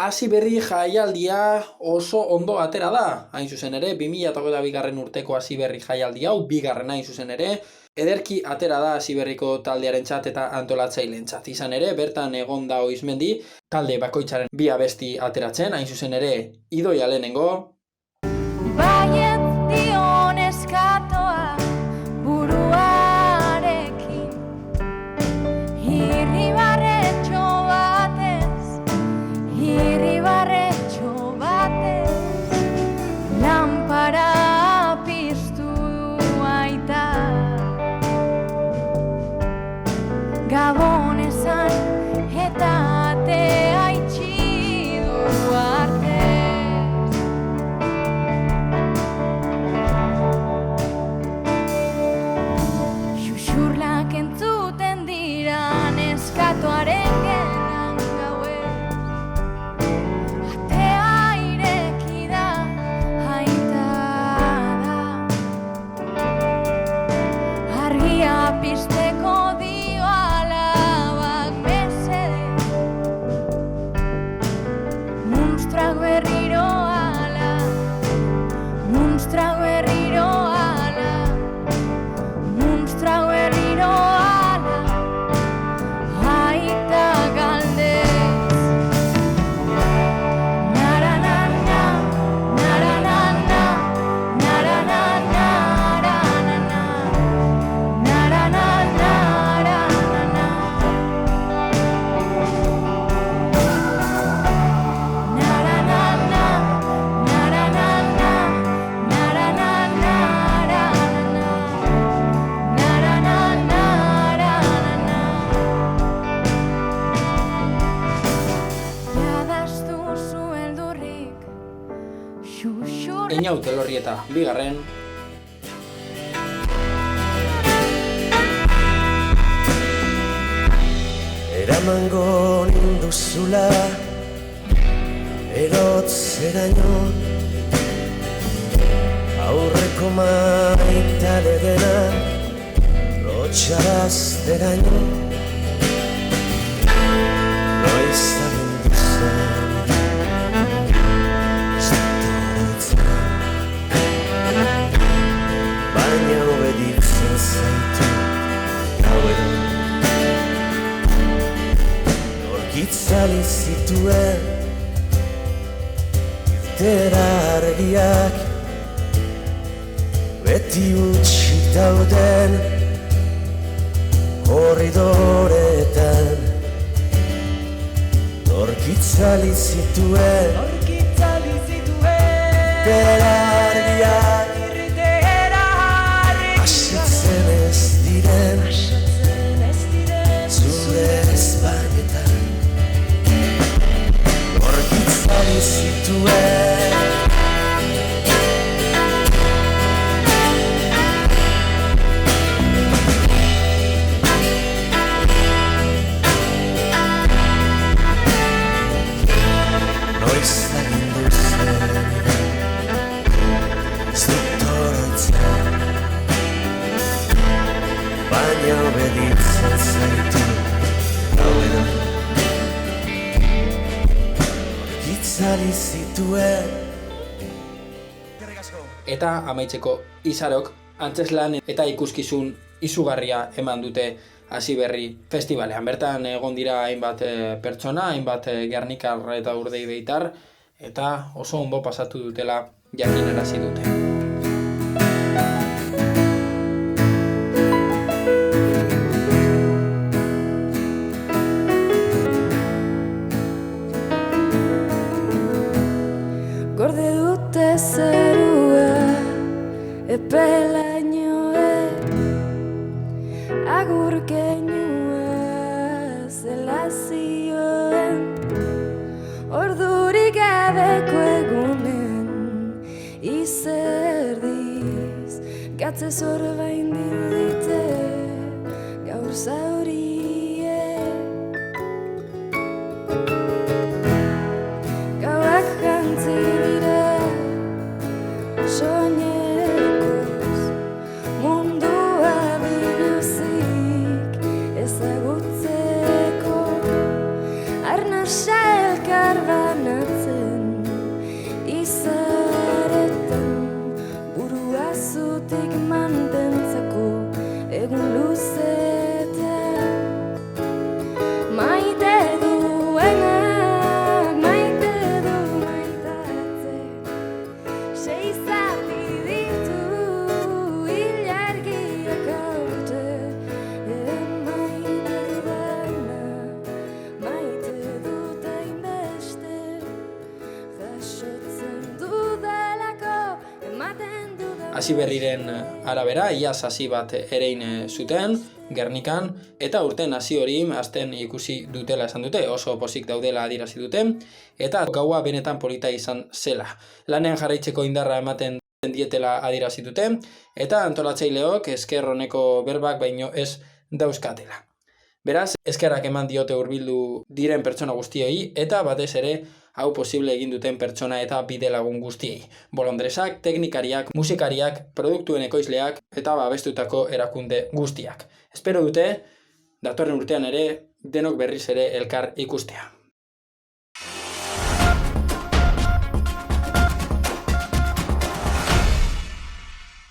Hasi berri jaialdia oso ondo atera da, hain zuzen ere, 2022 urteko hasi berri jaialdi hau, bigarrena hain zuzen ere, ederki atera da hasi berriko taldearen txat eta antolatzaileen txat. Izan ere, bertan egon da Oizmendi, talde bakoitzaren bi abesti ateratzen, hain zuzen ere, Idoia lehenengo. Baiet dion eskatoa buruarekin, irribarretxo batez, lanpara piztu aita. Gabon esan eta atea itxi du artez. Xuxurlak entzuten dira neskatoaren gelan gauez. Atea ireki da, aita da. Argia pizteko dio alabak mesede. Munstrak berriro ala, munstrak berriro ala, munstrak berriro ala, aita galdez. Naranana, naranana, naranana, naranana, naranana, naranana. Einaut Elorrieta, bigarren. Eramango ninduzula erotzeraino, aurreko maitale dena lotxarazteraino. Noiz agindu zen ez dut oroitzen, baina obeditzen zaitu gau edo. Norkitzali zituen irtera argiak, beti utxi dauden korridoretan. Norkitzali zituen irtera argiak, asetzen ez diren zure ezpainetan. Norkitzali zituen noiz agindu zen ez dut oroitzen, baina obeditzen zaitu gau edo. Norkitzali zituen. Eta amaitzeko Izarok antzeslan eta ikuskizun izugarria eman dute hasi berri festivalean. Bertan egon dira hainbat pertsona, hainbat gernikar eta urdei beitar, eta oso ondo pasatu dutela jakinarazi dute. Gorde dute zerua epelainoe, agur keinua zela zioen, ordurik gabeko egunen izerdiz, gatze zorbain dirudite gaur zauriek. Gauak jantzi dira soinekoz, mundua biluzik ezagutzeko, arnasa elkar bana Hasi berriren arabera, iaz hasi bat erein zuten, Gernikan, eta urten hasi hori hasten ikusi dutela esan dute, oso pozik daudela adierazi dute, eta gaua benetan polita izan zela. Lanean jarraitzeko indarra ematen dietela adierazi dute, eta antolatzaileok esker honeko berbak baino ez dauzkatela. Beraz, eskerrak eman diote hurbildu diren pertsona guztiei, eta batez ere hau posible egin duten pertsona eta bidelagun guztiei. Bolondresak, teknikariak, musikariak, produktuen ekoizleak eta babestutako erakunde guztiak. Espero dute, datorren urtean ere, denok berriz ere elkar ikustea.